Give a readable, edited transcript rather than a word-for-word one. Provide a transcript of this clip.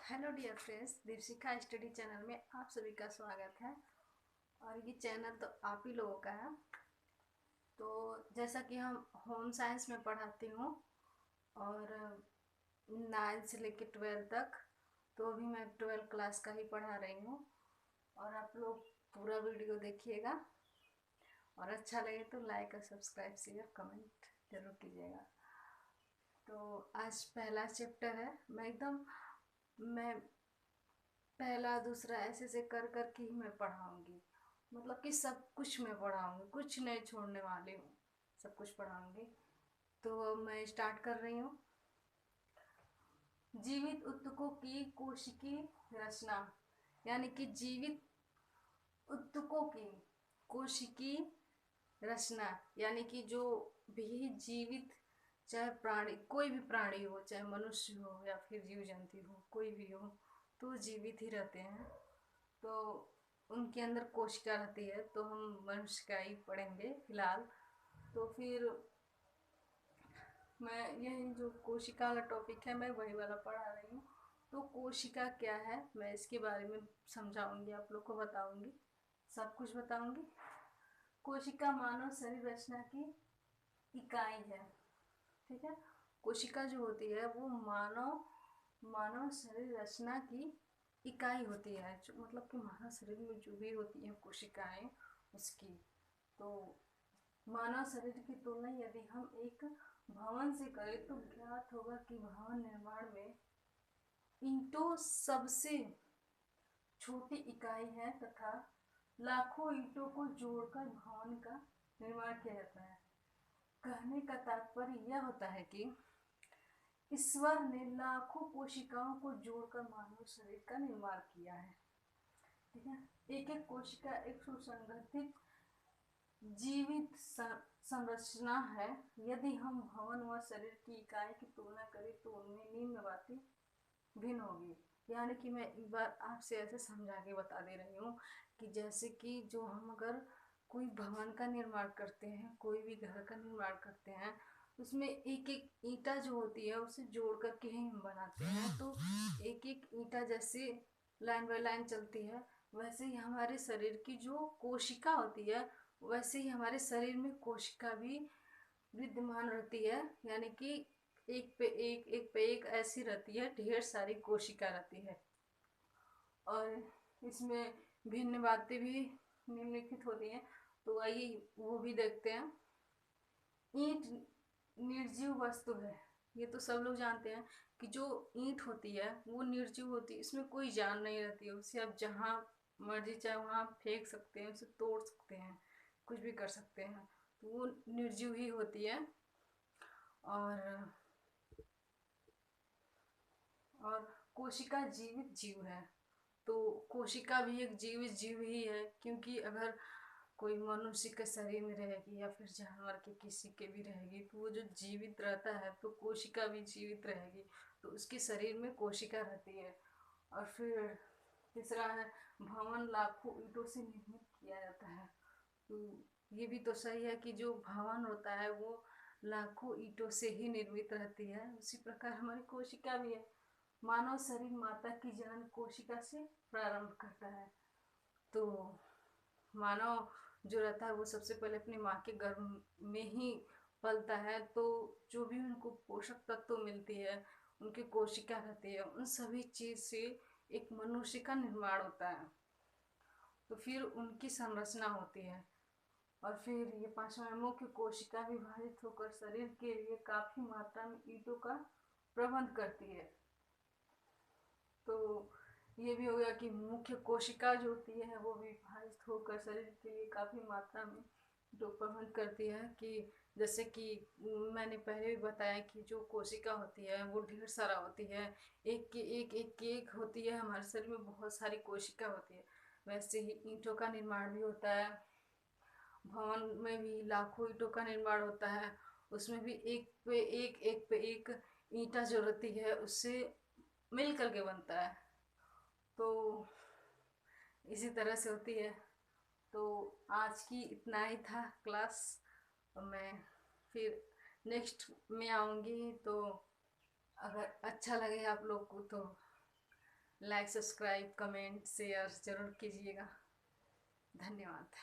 Hello dear friends, Deepshikha study channel में आप सभी का स्वागत है। और ये चैनल तो आप ही लोगों का है। तो जैसा कि हम होम साइंस में पढ़ाती हूँ और 9 से लेकर 12 तक, तो अभी मैं 12 क्लास का ही पढ़ा रही हूँ। और आप लोग पूरा वीडियो देखिएगा और अच्छा लगे तो लाइक और सब्सक्राइब शेयर कमेंट जरूर कीजिएगा। तो आज पहला चैप्टर है। मैं पहला दूसरा ऐसे से कर कर के ही मैं पढ़ाऊंगी। मतलब कि सब कुछ मैं पढ़ाऊंगी, कुछ नहीं छोड़ने वाली हूँ, सब कुछ पढ़ाऊंगी। तो अब मैं स्टार्ट कर रही हूँ। जीवित ऊतकों की कोशिकीय रचना, यानी कि जीवित ऊतकों की कोशिकीय रचना, यानी कि जो भी जीवित, चाहे प्राणी, कोई भी प्राणी हो, चाहे मनुष्य हो या फिर जीव जंतु हो, कोई भी हो, तो जीवित ही रहते हैं। तो उनके अंदर कोशिका रहती है। तो हम मनुष्य का ही पढ़ेंगे फिलहाल। तो फिर मैं यही जो कोशिका वाला टॉपिक है मैं वही वाला पढ़ा रही हूँ। तो कोशिका क्या है मैं इसके बारे में समझाऊंगी, आप लोग को बताऊंगी, सब कुछ बताऊंगी। कोशिका मानव शरीर रचना की इकाई है। ठीक है। कोशिका जो होती है वो मानव मानव शरीर रचना की इकाई होती है। जो मतलब कि मानव शरीर में जो भी होती है कोशिकाएं, उसकी। तो मानव शरीर की तुलना यदि हम एक भवन से करें तो ज्ञात होगा कि भवन निर्माण में ईंटों सबसे छोटी इकाई है तथा लाखों ईंटों को जोड़कर भवन का निर्माण किया जाता है। कहने का तात्पर्य यह होता है कि ईश्वर ने लाखों कोशिकाओं को जोड़कर मानव शरीर का निर्माण किया है। ठीक है। एक एक कोशिका एक सुसंगठित जीवित संरचना है। यदि हम भवन व शरीर की इकाई की तुलना करें तो उनमें निम्न बातें भिन्न होगी। यानी कि मैं एक बार आपसे ऐसे समझा के बता दे रही हूँ कि जैसे कि जो हम अगर कोई भवन का निर्माण करते हैं, कोई भी घर का निर्माण करते हैं, उसमें एक एक ईंटा जो होती है उसे जोड़ करके ही हम बनाते हैं। तो एक एक ईंटा जैसे लाइन बाय लाइन चलती है, वैसे ही हमारे शरीर की जो कोशिका होती है, वैसे ही हमारे शरीर में कोशिका भी विद्यमान रहती है। यानी कि एक पे एक ऐसी रहती है, ढेर सारी कोशिका रहती है। और इसमें भिन्न बातें भी निम्नलिखित होती हैं। तो आइए वो भी देखते हैं। ईंट निर्जीव वस्तु है, ये तो सब लोग जानते हैं कि जो ईंट होती है वो निर्जीव होती है, इसमें कोई जान नहीं रहती है। उसे आप जहाँ मर्जी चाहे वहाँ फेंक सकते हैं, उसे तोड़ सकते हैं, कुछ भी कर सकते हैं। तो वो निर्जीव ही होती है। और और कोशिका जीवित जीव है। तो कोशिका भी एक जीवित जीव ही है, क्योंकि अगर कोई मनुष्य के शरीर में रहेगी या फिर जानवर के किसी के भी रहेगी तो वो जो जीवित रहता है तो कोशिका भी जीवित रहेगी। तो उसके शरीर में कोशिका रहती है। और फिर तीसरा है, भवन लाखों ईंटों से निर्मित किया जाता है। तो ये भी तो सही है कि जो भवन होता है वो लाखों ईंटों से ही निर्मित रहती है। उसी प्रकार हमारी कोशिका भी है। मानव शरीर माता की जनन कोशिका से प्रारंभ करता है। तो मानव जो रहता है वो सबसे पहले अपनी माँ के गर्भ में ही पलता है। तो जो भी उनको पोषक तत्व मिलती है, उनकी कोशिका रहती है, उन सभी चीज से एक मनुष्य का निर्माण होता है। तो फिर उनकी संरचना होती है। और फिर ये पांचवा है, मुख्य कोशिका विभाजित होकर शरीर के लिए काफी मात्रा में ईंटों का प्रबंध करती है। तो ये भी हो गया कि मुख्य कोशिका जो होती है वो विभाजित होकर शरीर के लिए काफी मात्रा में जो प्रबंध करती है। कि जैसे कि मैंने पहले भी बताया कि जो कोशिका होती है वो ढेर सारा होती है, एक के एक होती है। हमारे शरीर में बहुत सारी कोशिका होती है। वैसे ही ईंटों का निर्माण भी होता है। भवन में भी लाखों ईंटों का निर्माण होता है। उसमें भी एक पे एक ईंटा जो रहती है उससे मिल करके बनता है। तो इसी तरह से होती है। तो आज की इतना ही था क्लास। और मैं फिर नेक्स्ट में आऊँगी। तो अगर अच्छा लगे आप लोग को तो लाइक, सब्सक्राइब, कमेंट, शेयर ज़रूर कीजिएगा। धन्यवाद।